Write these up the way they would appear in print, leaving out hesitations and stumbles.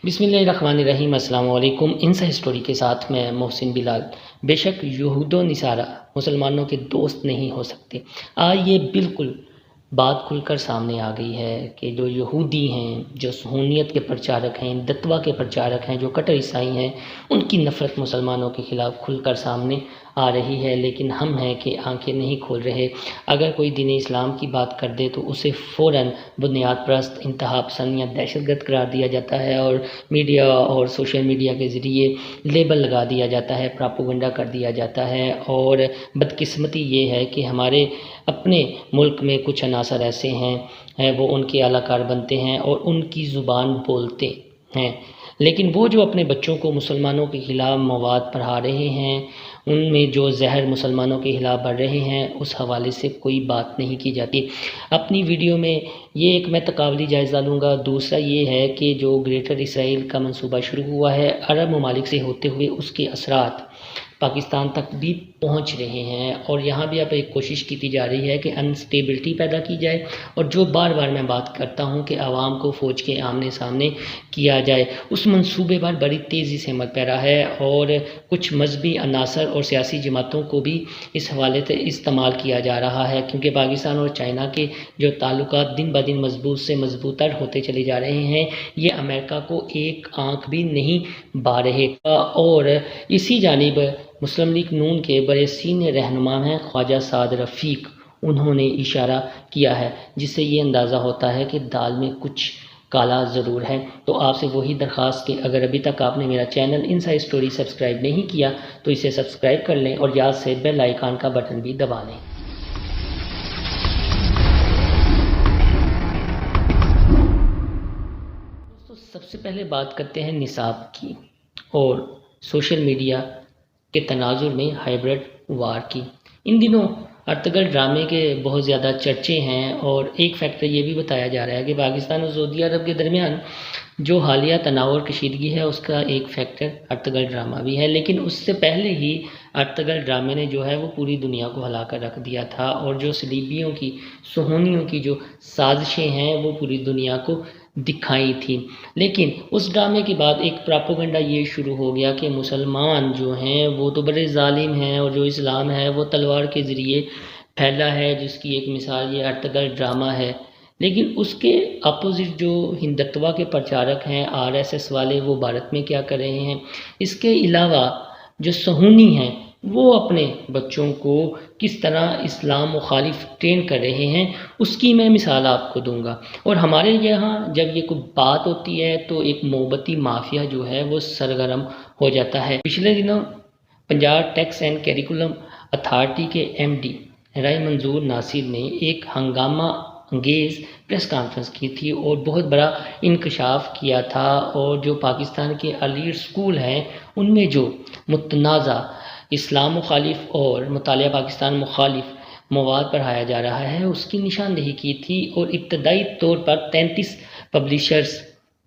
بسم اللہ الرحمن الرحیم۔ السلام علیکم۔ انسا ہسٹوری کے ساتھ میں محسن بلال۔ بے شک یہود و نصارہ مسلمانوں کے دوست نہیں ہو سکتے۔ آج یہ بالکل بات کھل کر سامنے آ گئی ہے کہ جو یہودی ہیں، جو صہیونیت کے پرچارک ہیں، دتوا کے پرچارک ہیں، جو کٹر عیسائی ہیں، ان کی نفرت مسلمانوں کے خلاف کھل کر سامنے آ رہی ہے، لیکن ہم ہیں کہ آنکھیں نہیں کھول رہے۔ اگر کوئی دین اسلام کی بات کر دے تو اسے فوراً بنیاد پرست، انتہا پسند یا دہشت گرد قرار دیا جاتا ہے اور میڈیا اور سوشل میڈیا کے ذریعے لیبل لگا دیا جاتا ہے، پراپوگنڈا کر دیا جاتا ہے۔ اور بدقسمتی یہ ہے کہ ہمارے اپنے ملک میں کچھ عناصر ایسے ہیں وہ ان کے اعلیٰ کار بنتے ہیں اور ان کی زبان بولتے ہیں، لیکن وہ جو اپنے بچوں کو مسلمانوں کے خلاف مواد پڑھا رہے ہیں، ان میں جو زہر مسلمانوں کے خلاف بڑھ رہے ہیں، اس حوالے سے کوئی بات نہیں کی جاتی۔ اپنی ویڈیو میں یہ ایک میں تقابلی جائزہ لوں گا۔ دوسرا یہ ہے کہ جو گریٹر اسرائیل کا منصوبہ شروع ہوا ہے، عرب ممالک سے ہوتے ہوئے اس کے اثرات پاکستان تک بھی پہنچ رہے ہیں، اور یہاں بھی اب ایک کوشش کی جا رہی ہے کہ انسٹیبلٹی پیدا کی جائے، اور جو بار بار میں بات کرتا ہوں کہ عوام کو فوج کے آمنے سامنے کیا جائے، اس منصوبے پر بڑی تیزی سے عمل پیرا ہے، اور کچھ مذہبی عناصر اور سیاسی جماعتوں کو بھی اس حوالے سے استعمال کیا جا رہا ہے، کیونکہ پاکستان اور چائنا کے جو تعلقات دن بدن مضبوط سے مضبوط تر ہوتے چلے جا رہے ہیں، یہ امریکہ کو ایک آنکھ بھی نہیں بھا رہے۔ اور اسی جانب مسلم لیگ نون کے بڑے سینئر رہنما ہیں خواجہ سعد رفیق، انہوں نے اشارہ کیا ہے، جس سے یہ اندازہ ہوتا ہے کہ دال میں کچھ کالا ضرور ہے۔ تو آپ سے وہی درخواست کہ اگر ابھی تک آپ نے میرا چینل انسا ہسٹوری سبسکرائب نہیں کیا تو اسے سبسکرائب کر لیں، اور یاد سے بیل آئیکن کا بٹن بھی دبا لیں۔ سب سے پہلے بات کرتے ہیں نصاب کی اور سوشل میڈیا کے تناظر میں ہائبرڈ وار کی۔ ان دنوں ارطغرل ڈرامے کے بہت زیادہ چرچے ہیں، اور ایک فیکٹر یہ بھی بتایا جا رہا ہے کہ پاکستان اور سعودی عرب کے درمیان جو حالیہ تناؤ اور کشیدگی ہے، اس کا ایک فیکٹر ارطغرل ڈرامہ بھی ہے، لیکن اس سے پہلے ہی ارطغرل ڈرامے نے جو ہے وہ پوری دنیا کو ہلا کر رکھ دیا تھا، اور جو صلیبیوں کی، صہیونیوں کی جو سازشیں ہیں وہ پوری دنیا کو دکھائی تھی۔ لیکن اس ڈرامے کے بعد ایک پراپوگنڈا یہ شروع ہو گیا کہ مسلمان جو ہیں وہ تو بڑے ظالم ہیں، اور جو اسلام ہے وہ تلوار کے ذریعے پھیلا ہے، جس کی ایک مثال یہ ارطغرل ڈرامہ ہے۔ لیکن اس کے اپوزٹ جو ہندتوا کے پرچارک ہیں، RSS والے، وہ بھارت میں کیا کر رہے ہیں۔ اس کے علاوہ جو صہیونی ہیں وہ اپنے بچوں کو کس طرح اسلام مخالف ٹرین کر رہے ہیں، اس کی میں مثال آپ کو دوں گا۔ اور ہمارے یہاں جب یہ کوئی بات ہوتی ہے تو ایک موبتی مافیا جو ہے وہ سرگرم ہو جاتا ہے۔ پچھلے دنوں Punjab text and curriculum authority کے MD رائے منظور ناصر نے ایک ہنگامہ انگیز پریس کانفرنس کی تھی اور بہت بڑا انکشاف کیا تھا، اور جو پاکستان کے ایلیٹ اسکول ہیں ان میں جو متنازع اسلام مخالف اور مطالعہ پاکستان مخالف مواد پڑھایا جا رہا ہے، اس کی نشاندہی کی تھی، اور ابتدائی طور پر 33 پبلیشرز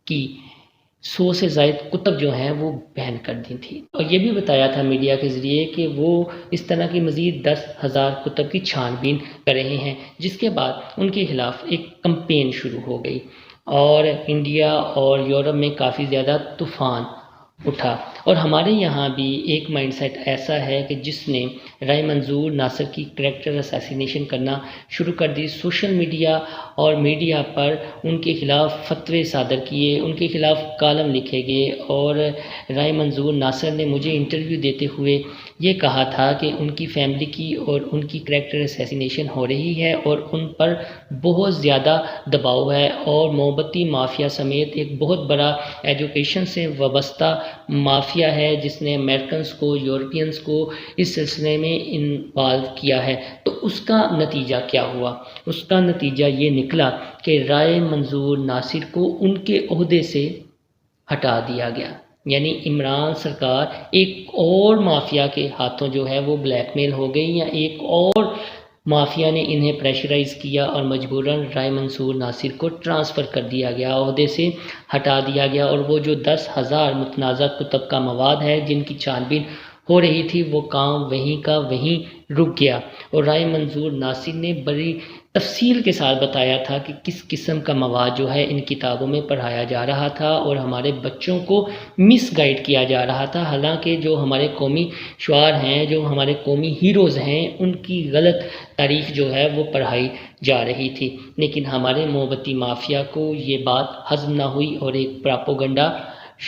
کی 100 سے زائد کتب جو ہیں وہ بین کر دی تھی، اور یہ بھی بتایا تھا میڈیا کے ذریعے کہ وہ اس طرح کی مزید 10,000 کتب کی چھان بین کر رہے ہیں، جس کے بعد ان کے خلاف ایک کمپین شروع ہو گئی، اور انڈیا اور یورپ میں کافی زیادہ طوفان اٹھا۔ اور ہمارے یہاں بھی ایک مائنڈ سیٹ ایسا ہے کہ جس نے رائے منظور ناصر کی کریکٹر اسیسینیشن کرنا شروع کر دی۔ سوشل میڈیا اور میڈیا پر ان کے خلاف فتوے صادر کیے، ان کے خلاف کالم لکھے گئے، اور رائے منظور ناصر نے مجھے انٹرویو دیتے ہوئے یہ کہا تھا کہ ان کی فیملی کی اور ان کی کریکٹر اسیسینیشن ہو رہی ہے، اور ان پر بہت زیادہ دباؤ ہے، اور موبتی مافیا سمیت ایک بہت بڑا ایجوکیشن سے وابستہ مافیا ہے جس نے امریکنز کو، یورپینز کو اس سلسلے میں انوالو کیا ہے۔ تو اس کا نتیجہ کیا ہوا؟ اس کا نتیجہ یہ نکلا کہ رائے منظور ناصر کو ان کے عہدے سے ہٹا دیا گیا، یعنی عمران سرکار ایک اور مافیا کے ہاتھوں جو ہے وہ بلیک میل ہو گئی، یا ایک اور مافیا نے انہیں پریشرائز کیا، اور مجبوراً رائے منصور ناصر کو ٹرانسفر کر دیا گیا، عہدے سے ہٹا دیا گیا، اور وہ جو 10,000 متنازع کتب کا مواد ہے جن کی چھان بین ہو رہی تھی، وہ کام وہیں کا وہیں رک گیا، اور رائے منظور ناصر نے بڑی تفصیل کے ساتھ بتایا تھا کہ کس قسم کا مواد جو ہے ان کتابوں میں پڑھایا جا رہا تھا اور ہمارے بچوں کو مس گائیڈ کیا جا رہا تھا، حالانکہ جو ہمارے قومی شعار ہیں، جو ہمارے قومی ہیروز ہیں، ان کی غلط تاریخ جو ہے وہ پڑھائی جا رہی تھی، لیکن ہمارے مومبتی مافیا کو یہ بات ہضم نہ ہوئی اور ایک پراپوگنڈا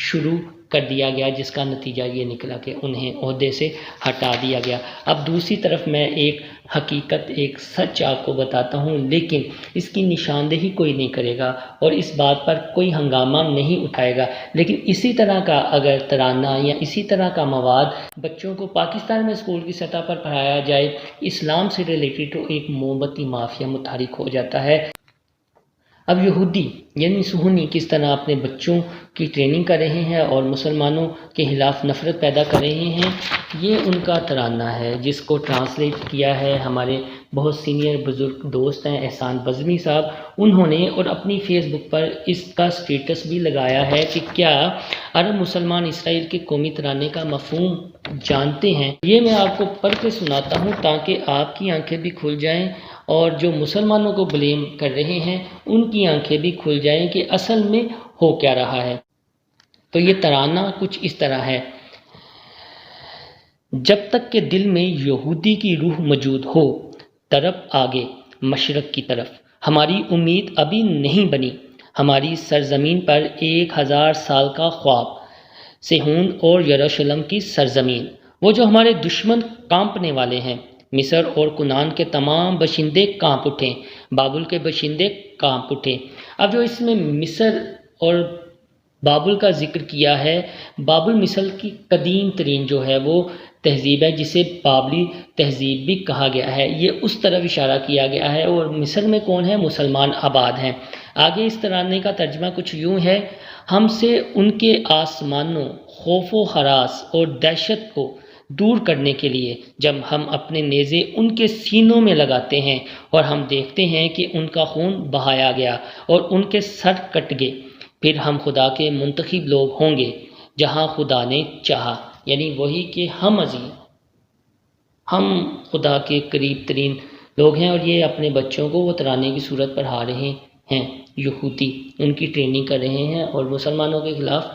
شروع کر دیا گیا، جس کا نتیجہ یہ نکلا کہ انہیں عہدے سے ہٹا دیا گیا۔ اب دوسری طرف میں ایک حقیقت، ایک سچ آپ کو بتاتا ہوں، لیکن اس کی نشاندہی کوئی نہیں کرے گا اور اس بات پر کوئی ہنگامہ نہیں اٹھائے گا، لیکن اسی طرح کا اگر ترانہ یا اسی طرح کا مواد بچوں کو پاکستان میں اسکول کی سطح پر پڑھایا جائے اسلام سے ریلیٹڈ، تو ایک مومبتی مافیا متحرک ہو جاتا ہے۔ اب یہودی یعنی صہیونی کس طرح اپنے بچوں کی ٹریننگ کر رہے ہیں اور مسلمانوں کے خلاف نفرت پیدا کر رہے ہیں، یہ ان کا ترانہ ہے، جس کو ٹرانسلیٹ کیا ہے ہمارے بہت سینئر بزرگ دوست ہیں احسان بزمی صاحب، انہوں نے، اور اپنی فیس بک پر اس کا سٹیٹس بھی لگایا ہے کہ کیا عرب مسلمان اسرائیل کے قومی ترانے کا مفہوم جانتے ہیں۔ یہ میں آپ کو پڑھ کے سناتا ہوں تاکہ آپ کی آنکھیں بھی کھل جائیں اور جو مسلمانوں کو بلیم کر رہے ہیں ان کی آنکھیں بھی کھل جائیں کہ اصل میں ہو کیا رہا ہے۔ تو یہ ترانہ کچھ اس طرح ہے: جب تک کہ دل میں یہودی کی روح موجود ہو، طرف آگے مشرق کی طرف، ہماری امید ابھی نہیں بنی، ہماری سرزمین پر 1000 سال کا خواب، صہیون اور یروشلم کی سرزمین، وہ جو ہمارے دشمن کانپنے والے ہیں، مصر اور کنعان کے تمام باشندے کانپ اٹھیں، بابل کے باشندے کانپ اٹھیں۔ اب جو اس میں مصر اور بابل کا ذکر کیا ہے، بابل مصر کی قدیم ترین جو ہے وہ تہذیب ہے، جسے بابلی تہذیب بھی کہا گیا ہے، یہ اس طرف اشارہ کیا گیا ہے، اور مصر میں کون ہے؟ مسلمان آباد ہیں۔ آگے اس ترانے کا ترجمہ کچھ یوں ہے: ہم سے ان کے آسمانوں، خوف و ہراس اور دہشت کو دور کرنے کے لیے جب ہم اپنے نیزے ان کے سینوں میں لگاتے ہیں اور ہم دیکھتے ہیں کہ ان کا خون بہایا گیا اور ان کے سر کٹ گئے، پھر ہم خدا کے منتخب لوگ ہوں گے جہاں خدا نے چاہا، یعنی وہی کہ ہم خدا کے قریب ترین لوگ ہیں، اور یہ اپنے بچوں کو وہ ترانے کی صورت پڑھا رہے ہیں، یہودی ان کی ٹریننگ کر رہے ہیں اور مسلمانوں کے خلاف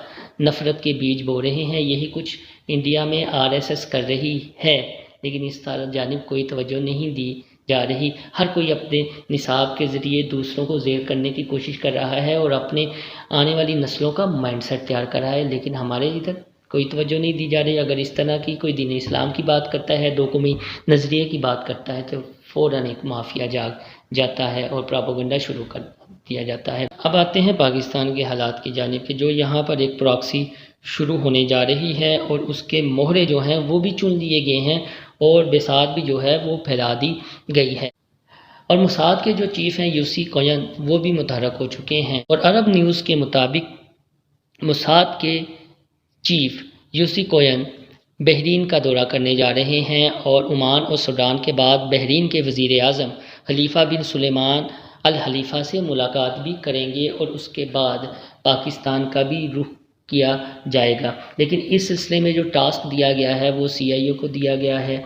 نفرت کے بیج بو رہے ہیں۔ یہی کچھ انڈیا میں RSS کر رہی ہے، لیکن اس جانب کوئی توجہ نہیں دی جا رہی۔ ہر کوئی اپنے نصاب کے ذریعے دوسروں کو زیر کرنے کی کوشش کر رہا ہے اور اپنے آنے والی نسلوں کا مائنڈ سیٹ تیار کر رہا ہے، لیکن ہمارے ادھر کوئی توجہ نہیں دی جا رہی۔ اگر اس طرح کی کوئی دین اسلام کی بات کرتا ہے، دو قومی نظریے کی بات کرتا ہے، تو فوراً ایک مافیا جاگ جاتا ہے اور پراپوگنڈا شروع کر دیا جاتا ہے۔ اب آتے ہیں پاکستان کے حالات کی جانب کہ جو یہاں پر ایک پراکسی شروع ہونے جا رہی ہے اور اس کے مہرے جو ہیں وہ بھی چن لیے گئے ہیں اور بساط بھی جو ہے وہ پھیلا دی گئی ہے، اور موساد کے جو چیف ہیں یوسی کوین وہ بھی متحرک ہو چکے ہیں، اور عرب نیوز کے مطابق موساد کے چیف یوسی کوین بحرین کا دورہ کرنے جا رہے ہیں اور عمان اور سوڈان کے بعد بحرین کے وزیر اعظم خلیفہ بن سلیمان الخلیفہ سے ملاقات بھی کریں گے، اور اس کے بعد پاکستان کا بھی رخ کیا جائے گا۔ لیکن اس سلسلے میں جو ٹاسک دیا گیا ہے وہ CIO کو دیا گیا ہے،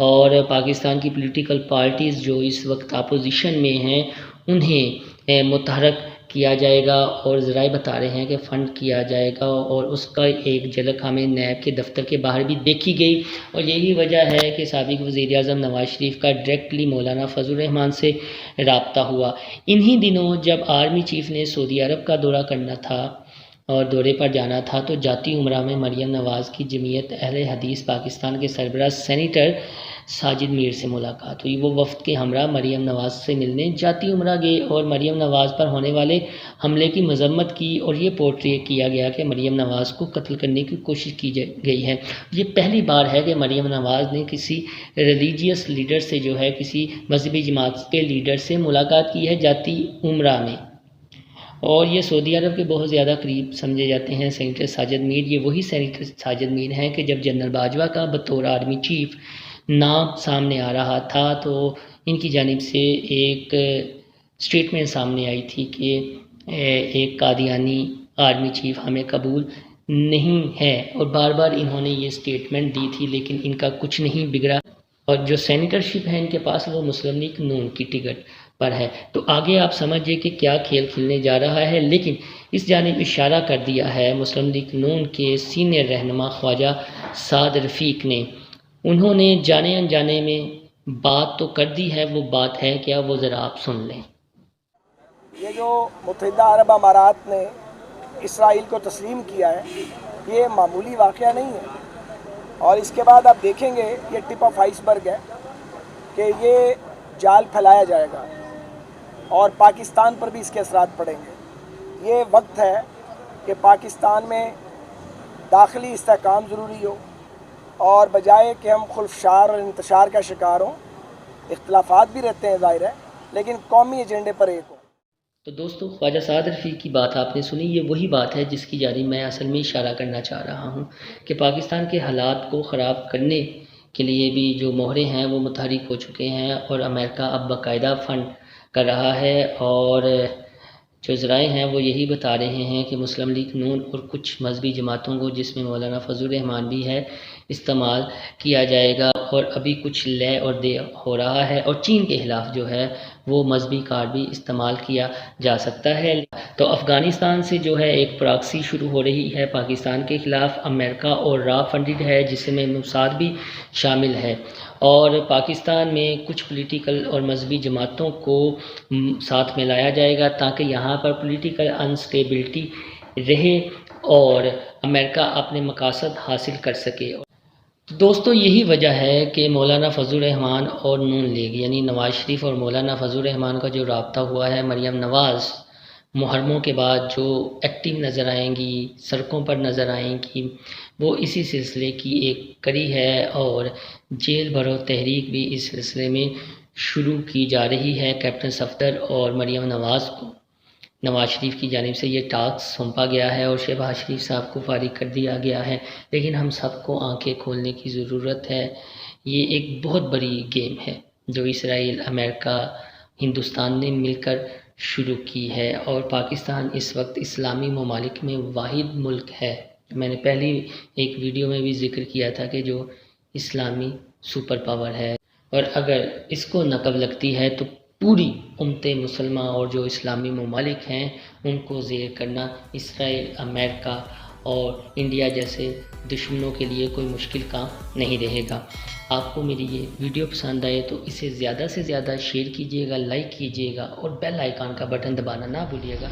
اور پاکستان کی پولیٹیکل پارٹیز جو اس وقت اپوزیشن میں ہیں انہیں متحرک کیا جائے گا، اور ذرائع بتا رہے ہیں کہ فنڈ کیا جائے گا، اور اس کا ایک جھلک ہمیں نیب کے دفتر کے باہر بھی دیکھی گئی، اور یہی وجہ ہے کہ سابق وزیر اعظم نواز شریف کا ڈائریکٹلی مولانا فضل الرحمان سے رابطہ ہوا۔ انہی دنوں جب آرمی چیف نے سعودی عرب کا دورہ کرنا تھا اور دورے پر جانا تھا، تو جاتی عمرہ میں مریم نواز کی جمعیت اہل حدیث پاکستان کے سربراہ سینیٹر ساجد میر سے ملاقات ہوئی۔ وہ وفد کے ہمراہ مریم نواز سے ملنے جاتی عمرہ گئے اور مریم نواز پر ہونے والے حملے کی مذمت کی، اور یہ پورٹری کیا گیا کہ مریم نواز کو قتل کرنے کی کوشش کی گئی ہے۔ یہ پہلی بار ہے کہ مریم نواز نے کسی ریلیجیس لیڈر سے جو ہے کسی مذہبی جماعت کے لیڈر سے ملاقات کی ہے جاتی عمرہ میں، اور یہ سعودی عرب کے بہت زیادہ قریب سمجھے جاتے ہیں سینیٹر ساجد میر۔ یہ وہی سینیٹر ساجد میر ہیں کہ جب جنرل باجوہ کا بطور آرمی چیف نام سامنے آ رہا تھا تو ان کی جانب سے ایک سٹیٹمنٹ سامنے آئی تھی کہ ایک قادیانی آرمی چیف ہمیں قبول نہیں ہے، اور بار بار انہوں نے یہ سٹیٹمنٹ دی تھی، لیکن ان کا کچھ نہیں بگڑا، اور جو سینیٹرشپ ہے ان کے پاس وہ مسلم لیگ نون کی ٹکٹ پر ہے۔ تو آگے آپ سمجھئے کہ کیا کھیل کھلنے جا رہا ہے، لیکن اس جانب اشارہ کر دیا ہے مسلم لیگ نون کے سینئر رہنما خواجہ سعد رفیق نے۔ انہوں نے جانے انجانے میں بات تو کر دی ہے، وہ بات ہے کیا، وہ ذرا آپ سن لیں۔ یہ جو متحدہ عرب امارات نے اسرائیل کو تسلیم کیا ہے، یہ معمولی واقعہ نہیں ہے، اور اس کے بعد آپ دیکھیں گے یہ ٹپ آف آئس برگ ہے کہ یہ جال پھیلایا جائے گا اور پاکستان پر بھی اس کے اثرات پڑیں گے۔ یہ وقت ہے کہ پاکستان میں داخلی استحکام ضروری ہو، اور بجائے کہ ہم خلفشار اور انتشار کا شکار ہوں، اختلافات بھی رہتے ہیں ظاہر ہے، لیکن قومی ایجنڈے پر ایک ہوں۔ تو دوستو، خواجہ سعد رفیق کی بات آپ نے سنی، یہ وہی بات ہے جس کی جانب میں اصل میں اشارہ کرنا چاہ رہا ہوں کہ پاکستان کے حالات کو خراب کرنے کے لیے بھی جو مہرے ہیں وہ متحرک ہو چکے ہیں، اور امریکہ اب باقاعدہ فنڈ کر رہا ہے، اور جو ذرائع ہیں وہ یہی بتا رہے ہیں کہ مسلم لیگ نون اور کچھ مذہبی جماعتوں کو، جس میں مولانا فضل الرحمان بھی ہے، استعمال کیا جائے گا، اور ابھی کچھ لے اور دے ہو رہا ہے، اور چین کے خلاف جو ہے وہ مذہبی کارڈ بھی استعمال کیا جا سکتا ہے۔ تو افغانستان سے جو ہے ایک پراکسی شروع ہو رہی ہے پاکستان کے خلاف، امریکہ اور را فنڈڈ ہے، جس میں موساد بھی شامل ہے، اور پاکستان میں کچھ پولیٹیکل اور مذہبی جماعتوں کو ساتھ میں لایا جائے گا تاکہ یہاں پر پولیٹیکل انسٹیبلٹی رہے اور امریکہ اپنے مقاصد حاصل کر سکے۔ دوستو، یہی وجہ ہے کہ مولانا فضل الرحمان اور نون لیگ یعنی نواز شریف اور مولانا فضل الرحمان کا جو رابطہ ہوا ہے، مریم نواز محرموں کے بعد جو ایکٹیو نظر آئیں گی، سڑکوں پر نظر آئیں گی، وہ اسی سلسلے کی ایک کڑی ہے، اور جیل بھرو تحریک بھی اس سلسلے میں شروع کی جا رہی ہے۔ کیپٹن صفدر اور مریم نواز کو نواز شریف کی جانب سے یہ ٹاسک سونپا گیا ہے، اور شہباز شریف صاحب کو فارغ کر دیا گیا ہے، لیکن ہم سب کو آنکھیں کھولنے کی ضرورت ہے۔ یہ ایک بہت بڑی گیم ہے جو اسرائیل، امریکہ، ہندوستان نے مل کر شروع کی ہے، اور پاکستان اس وقت اسلامی ممالک میں واحد ملک ہے۔ میں نے پہلی ایک ویڈیو میں بھی ذکر کیا تھا کہ جو اسلامی سپر پاور ہے، اور اگر اس کو نقب لگتی ہے تو پوری امت مسلمہ اور جو اسلامی ممالک ہیں ان کو زیر کرنا اسرائیل، امریکہ اور انڈیا جیسے دشمنوں کے لیے کوئی مشکل کام نہیں رہے گا۔ آپ کو میری یہ ویڈیو پسند آئے تو اسے زیادہ سے زیادہ شیئر کیجیے گا، لائک کیجیے گا، اور بیل آئیکن کا بٹن دبانا نہ بھولیے گا۔